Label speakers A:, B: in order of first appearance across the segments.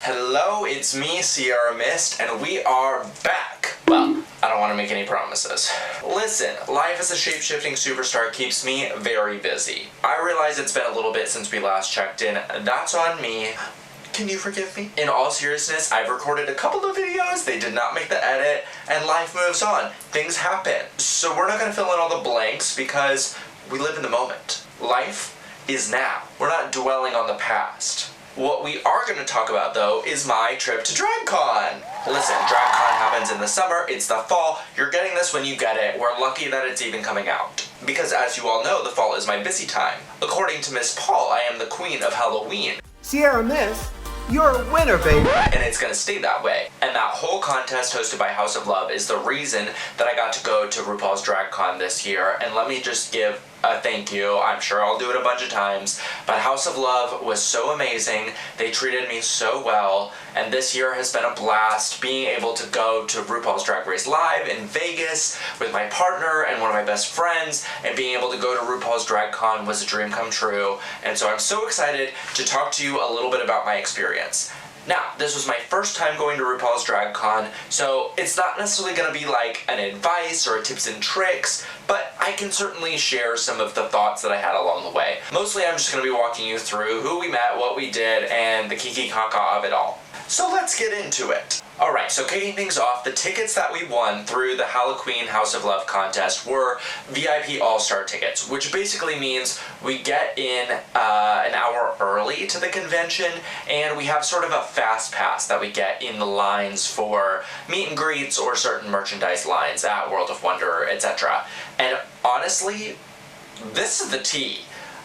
A: Hello, it's me, Ciara Myst, and we are back. Well, I don't want to make any promises. Listen, life as a shape-shifting superstar keeps me very busy. I realize it's been a little bit since we last checked in. That's on me. Can you forgive me? In all seriousness, I've recorded a couple of videos, they did not make the edit, and life moves on. Things happen. So we're not gonna fill in all the blanks because we live in the moment. Life is now. We're not dwelling on the past. What we are going to talk about, though, is my trip to DragCon. Listen, DragCon happens in the summer, it's the fall, you're getting this when you get it, we're lucky that it's even coming out. Because as you all know, the fall is my busy time. According to Miss Paul, I am the queen of Halloween.
B: Ciara Myst, you're a winner, baby.
A: And it's going to stay that way. And that whole contest hosted by House of Love is the reason that I got to go to RuPaul's DragCon this year. And let me just give a thank you. I'm sure I'll do it a bunch of times. But House of Love was so amazing. They treated me so well. And this year has been a blast being able to go to RuPaul's Drag Race Live in Vegas with my partner and one of my best friends. And being able to go to RuPaul's DragCon was a dream come true. And so I'm so excited to talk to you a little bit about my experience. Now, this was my first time going to RuPaul's DragCon, so it's not necessarily going to be like an advice or a tips and tricks, but I can certainly share some of the thoughts that I had along the way. Mostly I'm just going to be walking you through who we met, what we did, and the kiki kaka of it all. So let's get into it. Alright, so kicking things off, the tickets that we won through the Halloween House of Love contest were VIP All-Star tickets, which basically means we get in an hour early to the convention, and we have sort of a fast pass that we get in the lines for meet and greets or certain merchandise lines at World of Wonder, etc. And honestly, this is the tea.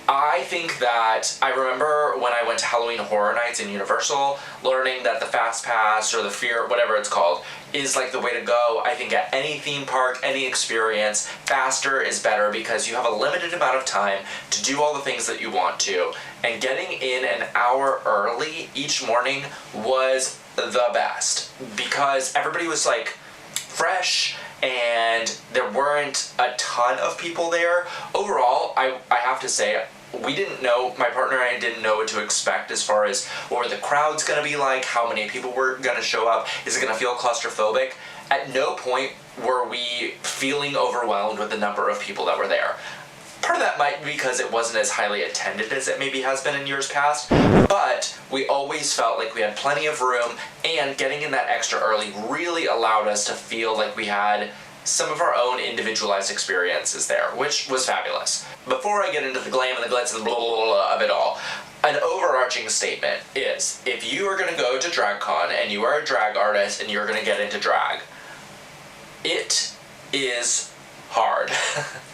A: I think that I remember when I went to Halloween Horror Nights in Universal, learning that the Fast Pass or the Fear, whatever it's called, is like the way to go. I think at any theme park, any experience, faster is better because you have a limited amount of time to do all the things that you want to. And getting in an hour early each morning was the best because everybody was like fresh and there weren't a ton of people there. Overall, I have to say, we didn't know, my partner and I didn't know what to expect as far as what the crowd's gonna be like, how many people were gonna show up, is it gonna feel claustrophobic? At no point were we feeling overwhelmed with the number of people that were there. Part of that might be because it wasn't as highly attended as it maybe has been in years past, but we always felt like we had plenty of room, and getting in that extra early really allowed us to feel like we had some of our own individualized experiences there, which was fabulous. Before I get into the glam and the glitz and blah, blah, blah of it all, an overarching statement is, if you are going to go to DragCon and you are a drag artist and you're going to get into drag, it is hard.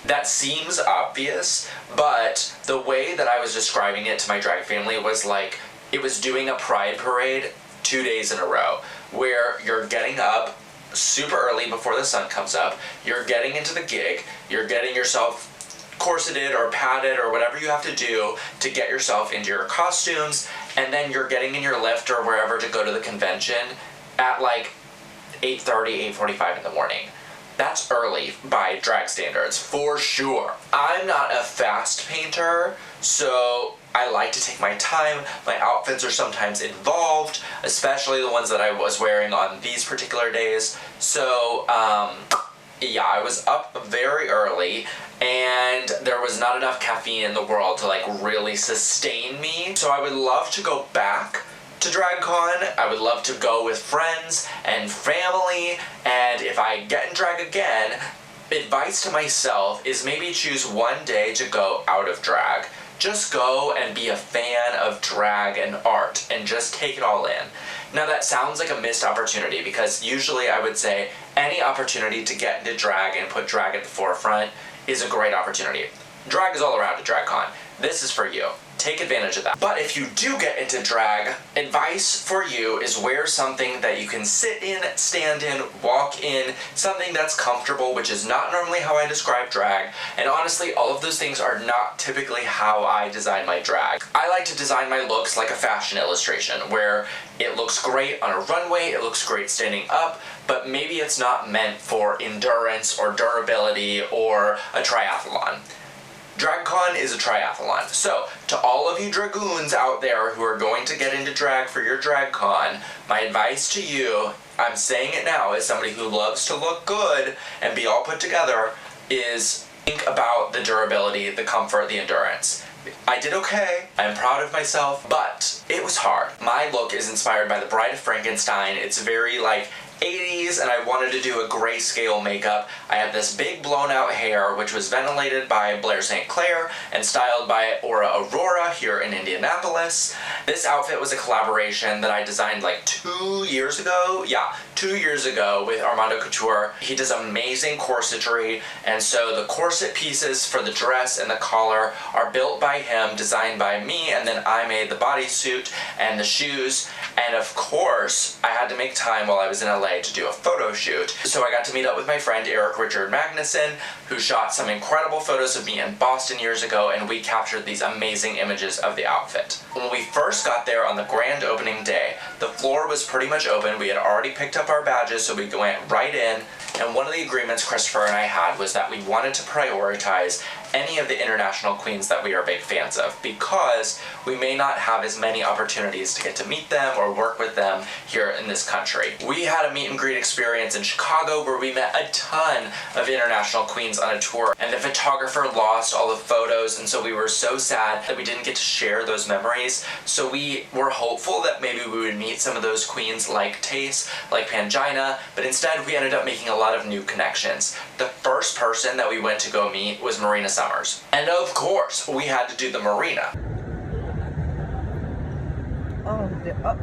A: That seems obvious, but the way that I was describing it to my drag family was like, it was doing a pride parade 2 days in a row, where you're getting up super early before the sun comes up, you're getting into the gig, you're getting yourself corseted or padded or whatever you have to do to get yourself into your costumes, and then you're getting in your lift or wherever to go to the convention at like 8:30, 8:45 in the morning. That's early by drag standards, for sure. I'm not a fast painter, so I like to take my time. My outfits are sometimes involved, especially the ones that I was wearing on these particular days. So, yeah, I was up very early, and there was not enough caffeine in the world to like really sustain me. So I would love to go back to DragCon. I would love to go with friends and family, and if I get in drag again, advice to myself is maybe choose one day to go out of drag. Just go and be a fan of drag and art and just take it all in. Now that sounds like a missed opportunity because usually I would say any opportunity to get into drag and put drag at the forefront is a great opportunity. Drag is all around at DragCon. This is for you. Take advantage of that. But if you do get into drag, advice for you is wear something that you can sit in, stand in, walk in, something that's comfortable, which is not normally how I describe drag. And honestly, all of those things are not typically how I design my drag. I like to design my looks like a fashion illustration, where it looks great on a runway, it looks great standing up, but maybe it's not meant for endurance or durability or a triathlon. DragCon is a triathlon. So, to all of you dragoons out there who are going to get into drag for your DragCon, my advice to you, I'm saying it now as somebody who loves to look good and be all put together, is think about the durability, the comfort, the endurance. I did okay, I'm proud of myself, but it was hard. My look is inspired by the Bride of Frankenstein. It's very like 80s, and I wanted to do a grayscale makeup. I had this big blown out hair, which was ventilated by Blair St. Clair and styled by Aura Aurora here in Indianapolis. This outfit was a collaboration that I designed like 2 years ago. Yeah, 2 years ago with Armando Couture. He does amazing corsetry, and so the corset pieces for the dress and the collar are built by him, designed by me, and then I made the bodysuit and the shoes. And of course, I had to make time while I was in LA to do a photo shoot. So I got to meet up with my friend Eric Richard Magnuson, who shot some incredible photos of me in Boston years ago, and we captured these amazing images of the outfit. When we first got there on the grand opening day, the floor was pretty much open. We had already picked up our badges, so we went right in, and one of the agreements Christopher and I had was that we wanted to prioritize any of the international queens that we are big fans of, because we may not have as many opportunities to get to meet them or work with them here in this country. We had a meet and greet experience in Chicago where we met a ton of international queens on a tour, and the photographer lost all the photos, and so we were so sad that we didn't get to share those memories. So we were hopeful that maybe we would meet some of those queens like Tace, like Pangina, but instead we ended up making a lot of new connections. The first person that we went to go meet was Marina Summers. And of course, we had to do the Marina.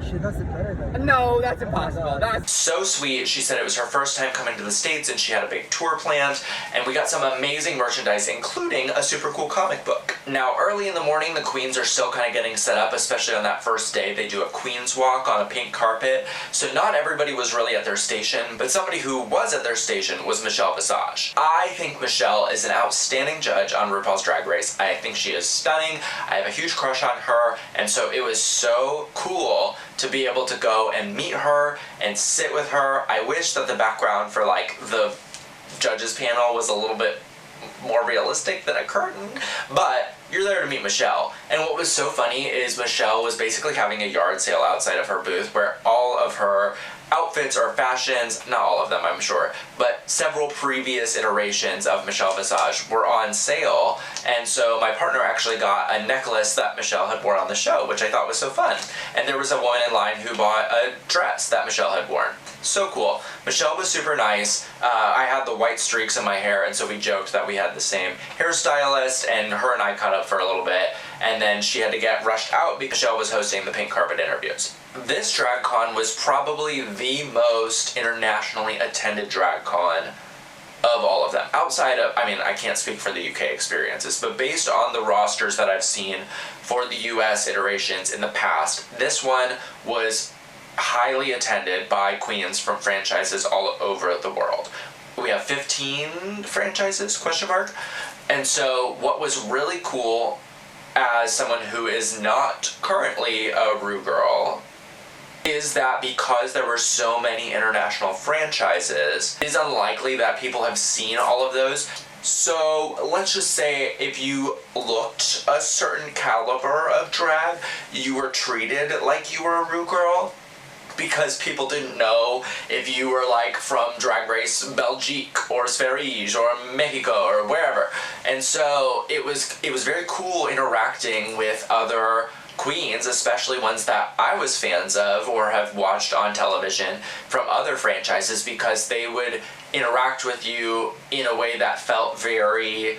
B: She does it better than
C: No, that's impossible. That's
A: So sweet. She said it was her first time coming to the States and she had a big tour planned, and we got some amazing merchandise, including a super cool comic book. Now, early in the morning, the queens are still kind of getting set up, especially on that first day. They do a queen's walk on a pink carpet, so not everybody was really at their station, but somebody who was at their station was Michelle Visage. I think Michelle is an outstanding judge on RuPaul's Drag Race. I think she is stunning. I have a huge crush on her, and so it was so cool to be able to go and meet her and sit with her. I wish that the background for like the judges panel was a little bit more realistic than a curtain, but you're there to meet Michelle. And what was so funny is Michelle was basically having a yard sale outside of her booth where all of her outfits or fashions, not all of them I'm sure, but several previous iterations of Michelle Visage were on sale, and so my partner actually got a necklace that Michelle had worn on the show, which I thought was so fun. And there was a woman in line who bought a dress that Michelle had worn. So cool. Michelle was super nice. I had the white streaks in my hair, and so we joked that we had the same hairstylist, and her and I caught up for a little bit, and then she had to get rushed out because Michelle was hosting the pink carpet interviews. This DragCon was probably the most internationally attended DragCon of all of them. Outside of, I mean, I can't speak for the UK experiences, but based on the rosters that I've seen for the US iterations in the past, this one was highly attended by queens from franchises all over the world. We have 15 franchises, question mark. And so what was really cool as someone who is not currently a Ru girl is that because there were so many international franchises, it's unlikely that people have seen all of those. So let's just say if you looked a certain caliber of drag, you were treated like you were a Ru girl, because people didn't know if you were like from Drag Race Belgique or Sverige or Mexico or wherever. And so it was very cool interacting with other queens, especially ones that I was fans of or have watched on television from other franchises, because they would interact with you in a way that felt very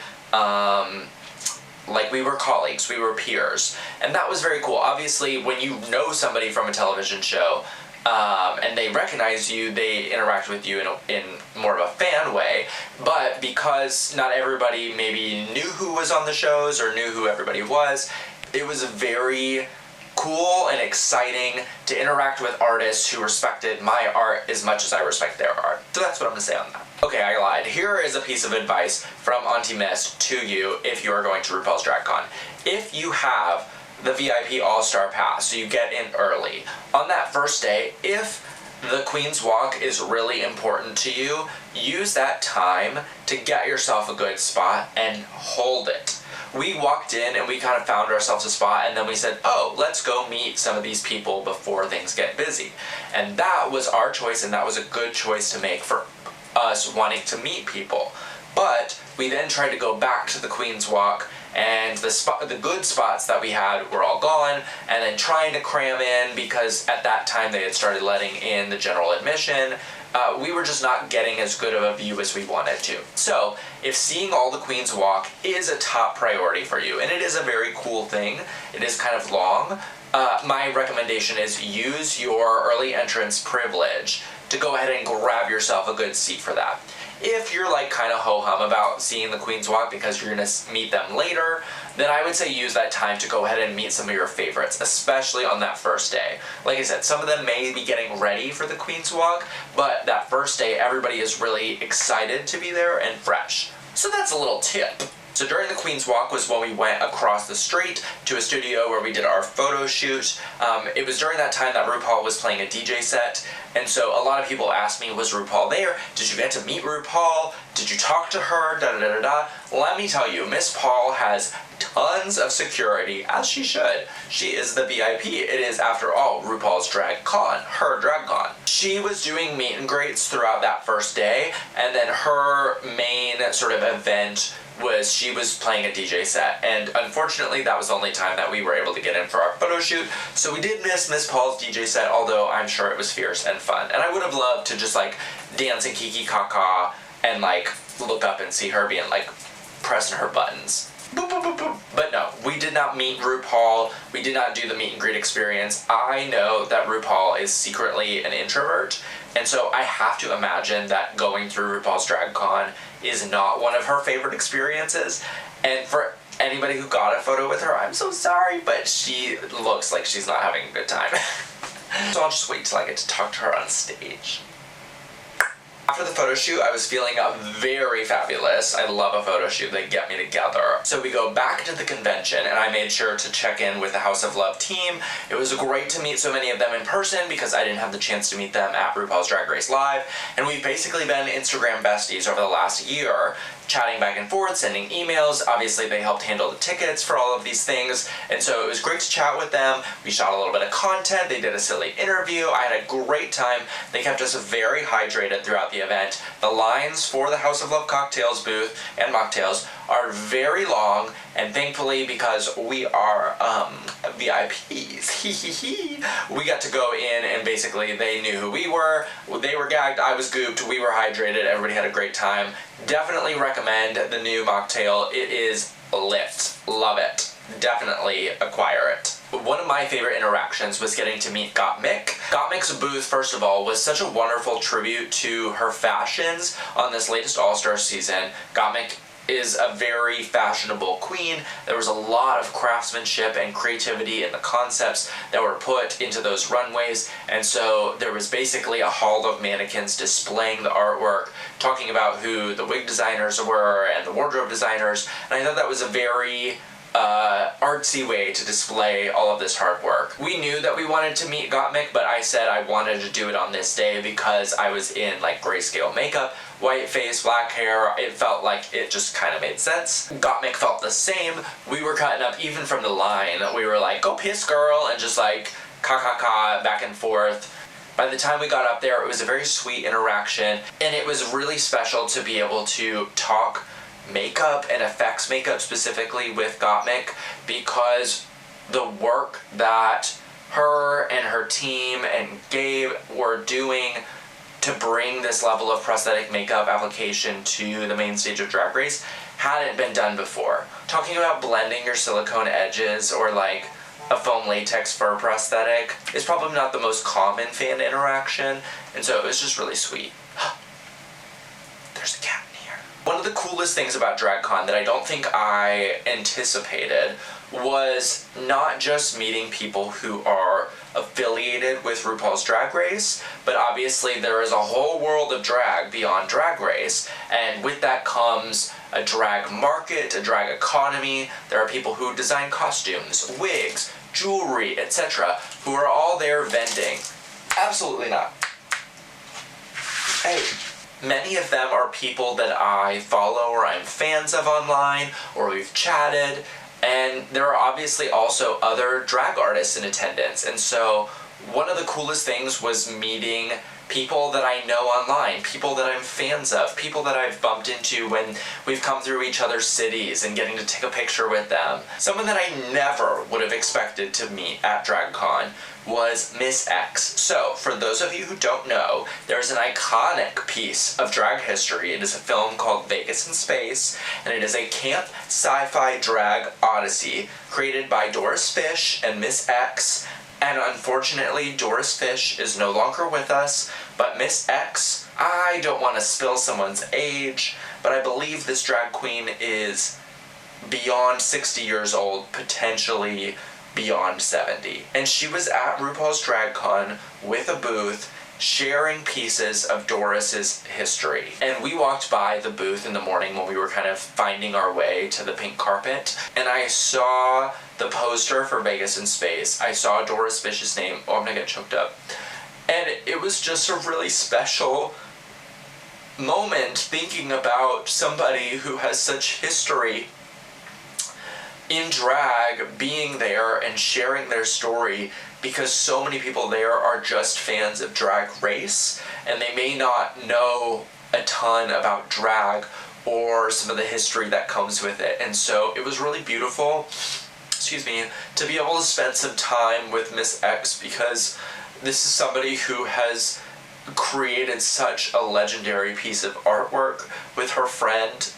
A: like we were colleagues, we were peers, and that was very cool. Obviously, when you know somebody from a television show and they recognize you, they interact with you in more of a fan way, but because not everybody maybe knew who was on the shows or knew who everybody was, it was very cool and exciting to interact with artists who respected my art as much as I respect their art. So that's what I'm gonna say on that. Okay, I lied. Here is a piece of advice from Auntie Myst to you if you are going to RuPaul's DragCon. If you have the VIP All-Star Pass, so you get in early, on that first day, if the Queen's Walk is really important to you, use that time to get yourself a good spot and hold it. we walked in and we kind of found ourselves a spot, and then we said, oh, let's go meet some of these people before things get busy. And that was our choice, and that was a good choice to make for us wanting to meet people. But we then tried to go back to the Queen's Walk, and the good spots that we had were all gone, and then trying to cram in, because at that time they had started letting in the general admission, we were just not getting as good of a view as we wanted to. So if seeing all the Queen's Walk is a top priority for you, and it is a very cool thing, it is kind of long, my recommendation is use your early entrance privilege to go ahead and grab yourself a good seat for that. If you're like kind of ho-hum about seeing the Queen's Walk because you're gonna meet them later, then I would say use that time to go ahead and meet some of your favorites, especially on that first day. Like I said, some of them may be getting ready for the Queen's Walk, but that first day, everybody is really excited to be there and fresh. So that's a little tip. So during the Queen's Walk was when we went across the street to a studio where we did our photo shoot. It was during that time that RuPaul was playing a DJ set, and so a lot of people asked me, was RuPaul there? Did you get to meet RuPaul? Did you talk to her? Da da da da da. Let me tell you, Miss Paul has tons of security, as she should. She is the VIP. It is, after all, RuPaul's DragCon, her DragCon. She was doing meet and greets throughout that first day, and then her main sort of event was she was playing a DJ set, and unfortunately that was the only time that we were able to get in for our photo shoot, so we did miss Miss Paul's DJ set, although I'm sure it was fierce and fun, and I would have loved to just like dance and kiki kaka and like look up and see her being like pressing her buttons. Boop, boop, boop, boop. But no, we did not meet RuPaul. We did not do the meet and greet experience. I know that RuPaul is secretly an introvert, and so I have to imagine that going through RuPaul's DragCon is not one of her favorite experiences. And for anybody who got a photo with her, I'm so sorry, but she looks like she's not having a good time. So I'll just wait till I get to talk to her on stage. After the photo shoot, I was feeling very fabulous. I love a photo shoot. They get me together. So we go back to the convention, and I made sure to check in with the House of Love team. It was great to meet so many of them in person because I didn't have the chance to meet them at RuPaul's Drag Race Live. And we've basically been Instagram besties over the last year, chatting back and forth, sending emails. Obviously, they helped handle the tickets for all of these things. And so it was great to chat with them. We shot a little bit of content. They did a silly interview. I had a great time. They kept us very hydrated throughout the event. The lines for the House of Love cocktails booth and mocktails are very long, and thankfully, because we are VIPs, we got to go in and basically they knew who we were. They were gagged, I was gooped, we were hydrated, everybody had a great time. Definitely recommend the new mocktail. It is lit. Love it. Definitely acquire it. One of my favorite interactions was getting to meet Gottmik. Gottmik's booth, first of all, was such a wonderful tribute to her fashions on this latest All-Star season. Gottmik is a very fashionable queen. There was a lot of craftsmanship and creativity in the concepts that were put into those runways, and so there was basically a hall of mannequins displaying the artwork, talking about who the wig designers were and the wardrobe designers, and I thought that was a very artsy way to display all of this hard work. We knew that we wanted to meet Gottmik, but I said I wanted to do it on this day because I was in like grayscale makeup, white face, black hair. It felt like it just kind of made sense. Gottmik felt the same. We were cutting up even from the line. We were like, go piss girl, and just like ka back and forth. By the time we got up there, it was a very sweet interaction, and it was really special to be able to talk makeup and effects makeup specifically with Gottmik, because the work that her and her team and Gabe were doing to bring this level of prosthetic makeup application to the main stage of Drag Race hadn't been done before. Talking about blending your silicone edges or like a foam latex fur prosthetic is probably not the most common fan interaction, and so it was just really sweet. There's a cat. One of the coolest things about DragCon that I don't think I anticipated was not just meeting people who are affiliated with RuPaul's Drag Race, but obviously there is a whole world of drag beyond Drag Race, and with that comes a drag market, a drag economy. There are people who design costumes, wigs, jewelry, etc., who are all there vending. Absolutely not. Hey. Many of them are people that I follow or I'm fans of online, or we've chatted, and there are obviously also other drag artists in attendance. And so one of the coolest things was meeting people that I know online, people that I'm fans of, people that I've bumped into when we've come through each other's cities and getting to take a picture with them. Someone that I never would have expected to meet at DragCon was Miss X. So, for those of you who don't know, there's an iconic piece of drag history. It is a film called Vegas in Space, and it is a camp sci-fi drag odyssey created by Doris Fish and Miss X. And unfortunately, Doris Fish is no longer with us, but Miss X, I don't want to spill someone's age, but I believe this drag queen is beyond 60 years old, potentially beyond 70. And she was at RuPaul's DragCon with a booth sharing pieces of Doris's history. And we walked by the booth in the morning when we were kind of finding our way to the pink carpet, and I saw the poster for Vegas in Space. I saw Doris Fish's name. Oh, I'm gonna get choked up. And it was just a really special moment thinking about somebody who has such history in drag being there and sharing their story, because so many people there are just fans of Drag Race and they may not know a ton about drag or some of the history that comes with it. And so it was really beautiful, excuse me, to be able to spend some time with Miss X, because this is somebody who has created such a legendary piece of artwork with her friend,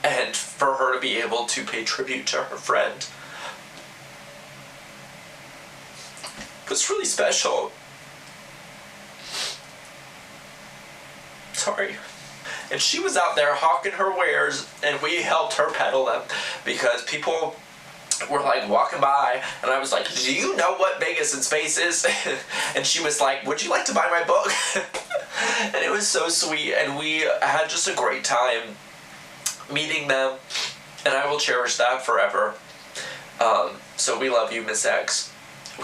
A: and for her to be able to pay tribute to her friend was really special. Sorry. And she was out there hawking her wares, and we helped her peddle them, because people were like walking by, and I was like, do you know what Vegas in Space is? And she was like, would you like to buy my book? And it was so sweet, and we had just a great time meeting them, and I will cherish that forever. So we love you, Miss X.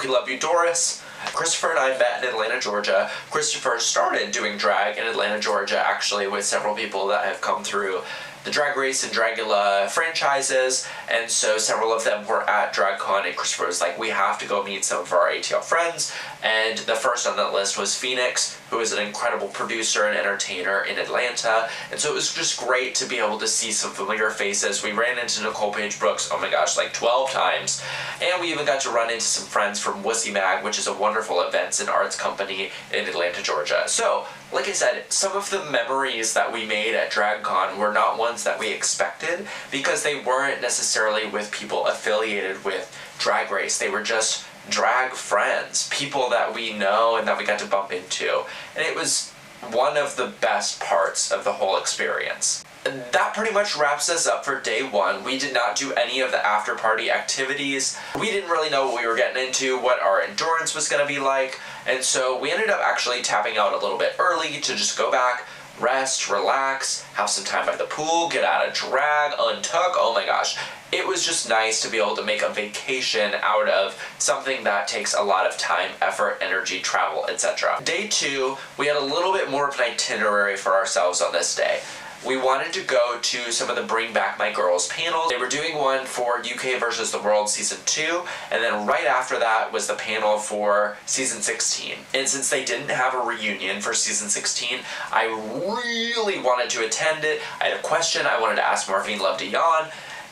A: We love you, Doris. Christopher and I met in Atlanta, Georgia. Christopher started doing drag in Atlanta, Georgia, actually, with several people that have come through the Drag Race and Dragula franchises, and so several of them were at DragCon, and Christopher was like, we have to go meet some of our ATL friends, and the first on that list was Phoenix, who is an incredible producer and entertainer in Atlanta, and so it was just great to be able to see some familiar faces. We ran into Nicole Page Brooks, oh my gosh, like 12 times, and we even got to run into some friends from Wussy Mag, which is a wonderful events and arts company in Atlanta, Georgia. So, like I said, some of the memories that we made at DragCon were not ones that we expected, because they weren't necessarily with people affiliated with Drag Race. They were just drag friends, people that we know and that we got to bump into. And it was one of the best parts of the whole experience. That pretty much wraps us up for day one. We did not do any of the after party activities. We didn't really know what we were getting into, what our endurance was gonna be like, and so we ended up actually tapping out a little bit early to just go back, rest, relax, have some time by the pool, get out of drag, untuck. Oh my gosh. It was just nice to be able to make a vacation out of something that takes a lot of time, effort, energy, travel, etc. Day two, we had a little bit more of an itinerary for ourselves on this day. We wanted to go to some of the Bring Back My Girls panels. They were doing one for UK versus the World Season 2, and then right after that was the panel for Season 16. And since they didn't have a reunion for Season 16, I really wanted to attend it. I had a question I wanted to ask Morphine Love Dion,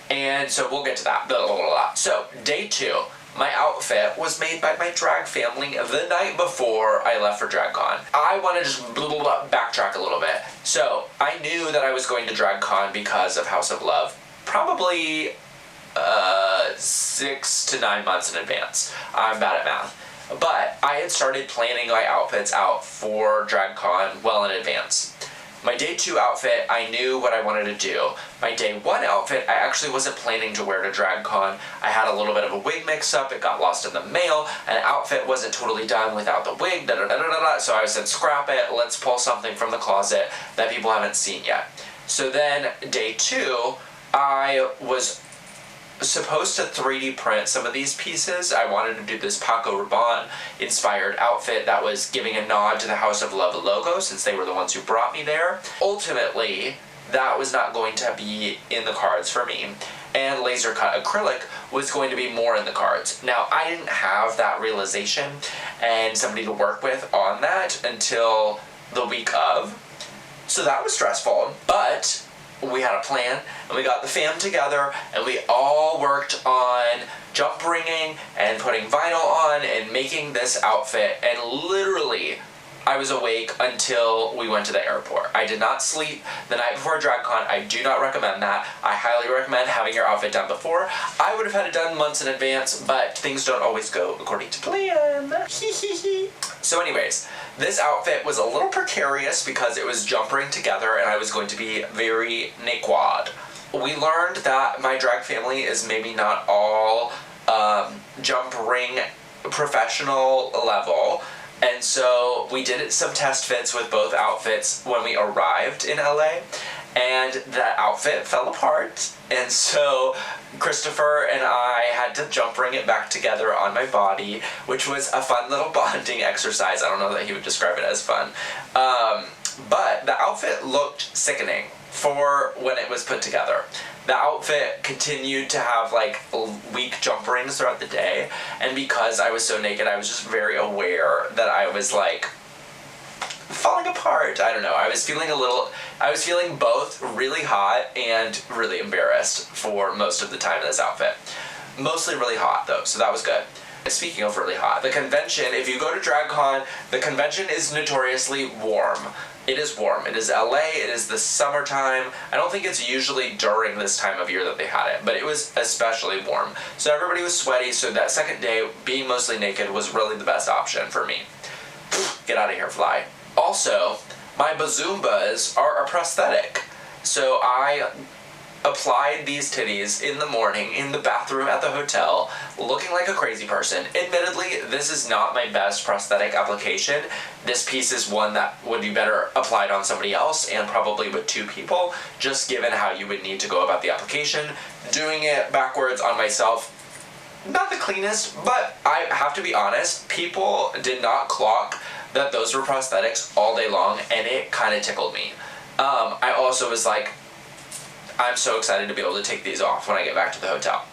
A: and so we'll get to that. Blah, blah, blah, blah. So, day two. My outfit was made by my drag family the night before I left for DragCon. I want to just backtrack a little bit. So, I knew that I was going to DragCon because of House of Love, probably 6 to 9 months in advance. I'm bad at math. But I had started planning my outfits out for DragCon well in advance. My day two outfit, I knew what I wanted to do. My day one outfit, I actually wasn't planning to wear to DragCon. I had a little bit of a wig mix-up, it got lost in the mail, and the outfit wasn't totally done without the wig, so I said, scrap it, let's pull something from the closet that people haven't seen yet. So then, day two, I was supposed to 3D print some of these pieces. I wanted to do this Paco Rabanne inspired outfit that was giving a nod to the House of Love logo, since they were the ones who brought me there. Ultimately, that was not going to be in the cards for me, and laser cut acrylic was going to be more in the cards. Now, I didn't have that realization and somebody to work with on that until the week of, so that was stressful, but we had a plan, and we got the fam together, and we all worked on jump ringing and putting vinyl on and making this outfit, and literally I was awake until we went to the airport. I did not sleep the night before DragCon. I do not recommend that. I highly recommend having your outfit done before. I would have had it done months in advance, but things don't always go according to plan. So anyways, this outfit was a little precarious because it was jump ring together and I was going to be very naked. We learned that my drag family is maybe not all jump ring professional level. And so we did some test fits with both outfits when we arrived in LA, and that outfit fell apart. And so Christopher and I had to jump ring it back together on my body, which was a fun little bonding exercise. I don't know that he would describe it as fun. But the outfit looked sickening for when it was put together. The outfit continued to have like weak jump rings throughout the day, and because I was so naked, I was just very aware that I was like falling apart. I don't know. I was feeling both really hot and really embarrassed for most of the time in this outfit. Mostly really hot though, so that was good. Speaking of really hot, the convention, if you go to DragCon, the convention is notoriously warm. It is warm. It is LA. It is the summertime. I don't think it's usually during this time of year that they had it, but it was especially warm. So everybody was sweaty, so that second day, being mostly naked was really the best option for me. Get out of here, fly. Also, my bazoombas are a prosthetic. So I applied these titties in the morning in the bathroom at the hotel, looking like a crazy person. Admittedly, this is not my best prosthetic application. This piece is one that would be better applied on somebody else, and probably with two people, just given how you would need to go about the application. Doing it backwards on myself, not the cleanest, but I have to be honest, people did not clock that those were prosthetics all day long, and it kind of tickled me. I also was like, I'm so excited to be able to take these off when I get back to the hotel.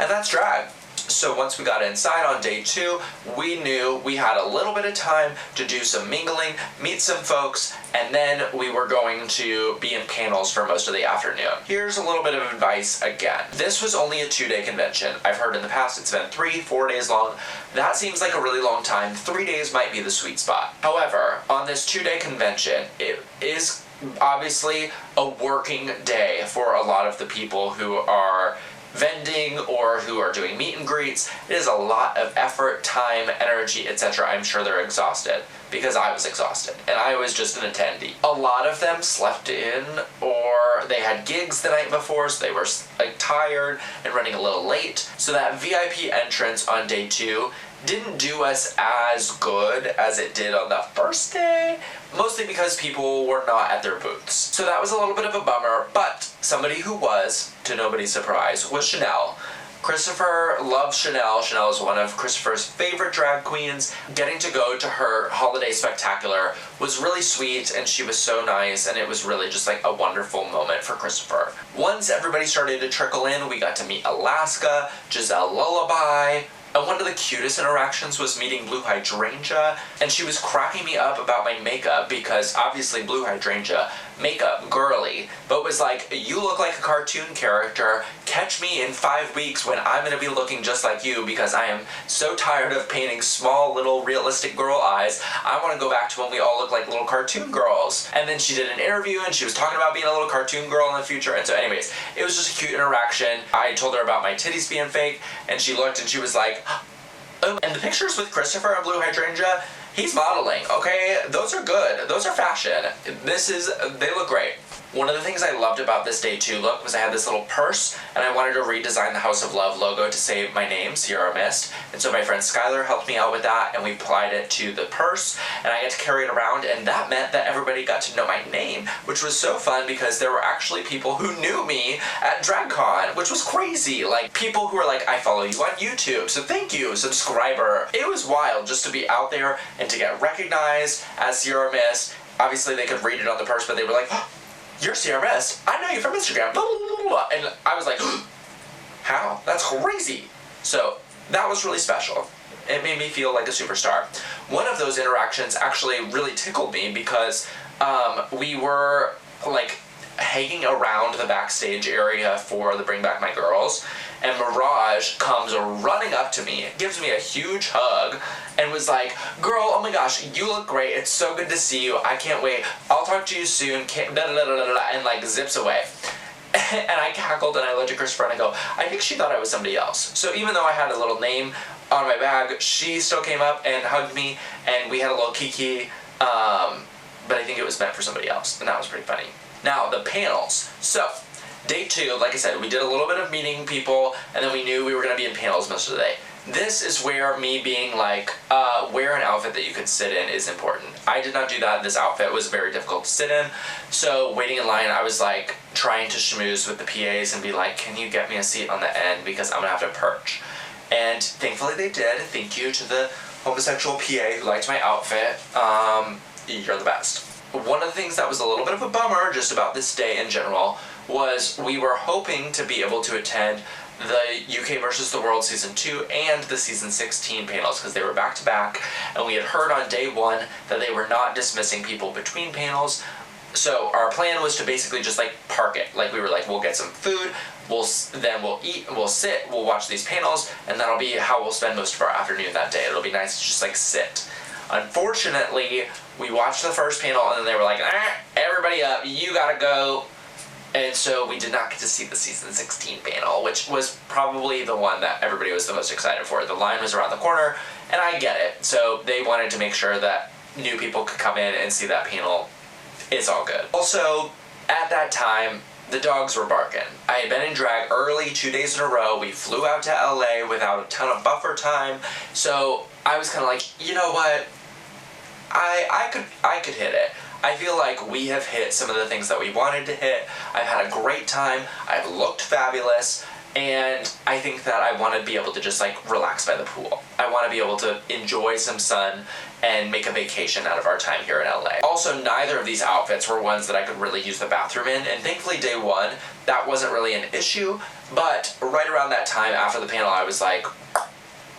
A: And that's drag. So once we got inside on day 2, we knew we had a little bit of time to do some mingling, meet some folks, and then we were going to be in panels for most of the afternoon. Here's a little bit of advice again. This was only a 2-day convention. I've heard in the past it's been 3-4 days long. That seems like a really long time. 3 days might be the sweet spot. However, on this 2-day convention, it is obviously a working day for a lot of the people who are vending or who are doing meet and greets. It is a lot of effort, time, energy, etc. I'm sure they're exhausted, because I was exhausted and I was just an attendee. A lot of them slept in, or they had gigs the night before, so they were like tired and running a little late. So that VIP entrance on day 2 didn't do us as good as it did on the first day, mostly because people were not at their booths. So that was a little bit of a bummer, but somebody who was, to nobody's surprise, was Chanel. Christopher loves Chanel. Chanel is one of Christopher's favorite drag queens. Getting to go to her holiday spectacular was really sweet, and she was so nice, and it was really just like a wonderful moment for Christopher. Once everybody started to trickle in, we got to meet Alaska, Giselle Lullaby, and one of the cutest interactions was meeting Blue Hydrangea, and she was cracking me up about my makeup, because obviously Blue Hydrangea, makeup, girly, but was like, you look like a cartoon character, catch me in 5 weeks when I'm gonna be looking just like you, because I am so tired of painting small little realistic girl eyes. I want to go back to when we all look like little cartoon girls. And then she did an interview and she was talking about being a little cartoon girl in the future, and so anyways, it was just a cute interaction. I told her about my titties being fake, and she looked and she was like, oh, and the pictures with Christopher and Blue Hydrangea, he's modeling, okay? Those are good. Those are fashion. They look great. One of the things I loved about this day 2 look was I had this little purse, and I wanted to redesign the House of Love logo to say my name, Ciara Myst. And so my friend Skylar helped me out with that, and we applied it to the purse, and I got to carry it around, and that meant that everybody got to know my name, which was so fun because there were actually people who knew me at DragCon, which was crazy. Like, people who were like, I follow you on YouTube, so thank you, subscriber. It was wild just to be out there and to get recognized as Ciara Myst. Obviously, they could read it on the purse, but they were like, oh, you're Ciara Myst. I know you from Instagram. Blah, blah, blah, blah. And I was like, how? That's crazy. So that was really special. It made me feel like a superstar. One of those interactions actually really tickled me because we were like hanging around the backstage area for the Bring Back My Girls, and Mirage comes running up to me, gives me a huge hug, and was like, girl, oh my gosh, you look great, it's so good to see you, I can't wait, I'll talk to you soon, and like zips away. And I cackled and I looked at Christopher and I go, I think she thought I was somebody else. So even though I had a little name on my bag, she still came up and hugged me, and we had a little kiki, but I think it was meant for somebody else, and that was pretty funny. Now, the panels. So, day 2, like I said, we did a little bit of meeting people, and then we knew we were going to be in panels most of the day. This is where me being like, wear an outfit that you can sit in is important. I did not do that. This outfit was very difficult to sit in. So, waiting in line, I was like, trying to schmooze with the PAs and be like, can you get me a seat on the end because I'm going to have to perch. And thankfully they did. Thank you to the homosexual PA who liked my outfit. You're the best. One of the things that was a little bit of a bummer just about this day in general was we were hoping to be able to attend the UK versus the World Season 2 and the Season 16 panels because they were back to back, and we had heard on day 1 that they were not dismissing people between panels. So our plan was to basically just like park it. Like we were like, we'll get some food, we'll eat, we'll sit, we'll watch these panels, and that'll be how we'll spend most of our afternoon that day. It'll be nice to just like sit. Unfortunately, we watched the first panel and then they were like, everybody up, you gotta go. And so we did not get to see the Season 16 panel, which was probably the one that everybody was the most excited for. The line was around the corner, and I get it. So they wanted to make sure that new people could come in and see that panel. It's all good. Also, at that time, the dogs were barking. I had been in drag early 2 days in a row. We flew out to LA without a ton of buffer time. So I was kind of like, you know what? I could hit it. I feel like we have hit some of the things that we wanted to hit. I've had a great time. I've looked fabulous. And I think that I want to be able to just like relax by the pool. I want to be able to enjoy some sun and make a vacation out of our time here in LA. Also, neither of these outfits were ones that I could really use the bathroom in, and thankfully day 1, that wasn't really an issue, but right around that time after the panel I was like,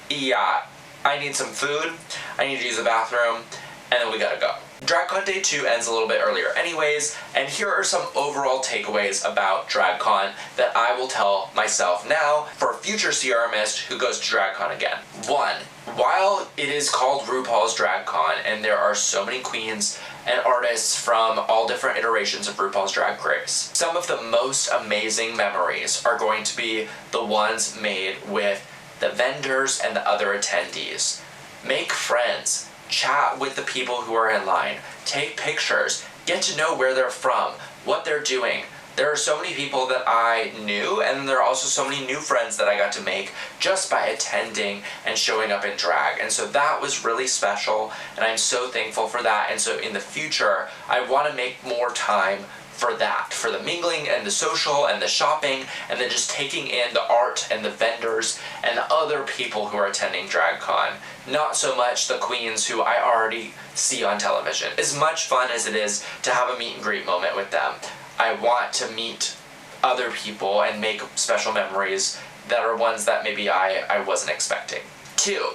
A: yeah, I need some food, I need to use the bathroom, and then we gotta go. DragCon Day 2 ends a little bit earlier anyways, and here are some overall takeaways about DragCon that I will tell myself now for future Ciara Myst who goes to DragCon again. 1. While it is called RuPaul's DragCon and there are so many queens and artists from all different iterations of RuPaul's Drag Race, some of the most amazing memories are going to be the ones made with the vendors and the other attendees. Make friends. Chat with the people who are in line, take pictures, get to know where they're from, what they're doing. There are so many people that I knew, and there are also so many new friends that I got to make just by attending and showing up in drag. And so that was really special, and I'm so thankful for that. And so in the future, I want to make more time for that, for the mingling and the social and the shopping, and then just taking in the art and the vendors and the other people who are attending DragCon. Not so much the queens who I already see on television. As much fun as it is to have a meet and greet moment with them, I want to meet other people and make special memories that are ones that maybe I wasn't expecting. 2.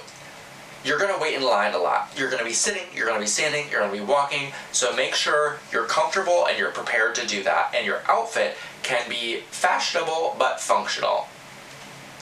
A: You're going to wait in line a lot. You're going to be sitting, you're going to be standing, you're going to be walking, so make sure you're comfortable and you're prepared to do that, and your outfit can be fashionable but functional.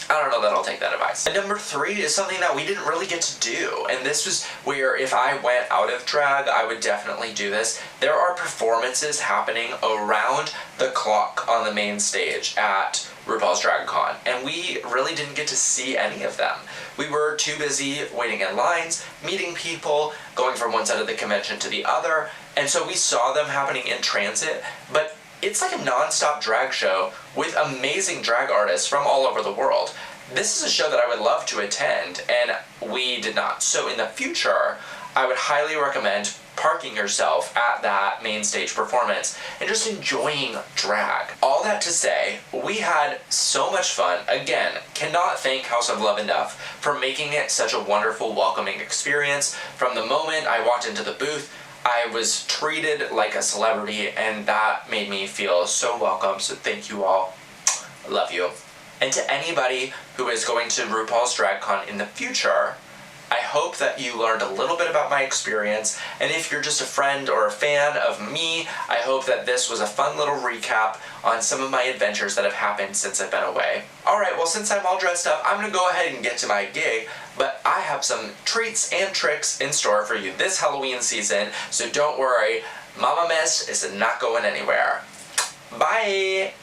A: I don't know that I'll take that advice. And number 3 is something that we didn't really get to do, and this was where if I went out of drag, I would definitely do this. There are performances happening around the clock on the main stage at RuPaul's DragCon, and we really didn't get to see any of them. We were too busy waiting in lines, meeting people, going from one side of the convention to the other, and so we saw them happening in transit, but it's like a non-stop drag show with amazing drag artists from all over the world. This is a show that I would love to attend, and we did not. So in the future, I would highly recommend parking yourself at that main stage performance and just enjoying drag. All that to say, we had so much fun. Again, cannot thank House of Love enough for making it such a wonderful, welcoming experience. From the moment I walked into the booth, I was treated like a celebrity, and that made me feel so welcome. So thank you all. I love you. And to anybody who is going to RuPaul's DragCon in the future, I hope that you learned a little bit about my experience, and if you're just a friend or a fan of me, I hope that this was a fun little recap on some of my adventures that have happened since I've been away. Alright, well, since I'm all dressed up, I'm gonna go ahead and get to my gig, but I have some treats and tricks in store for you this Halloween season, so don't worry, Mama Myst is not going anywhere. Bye!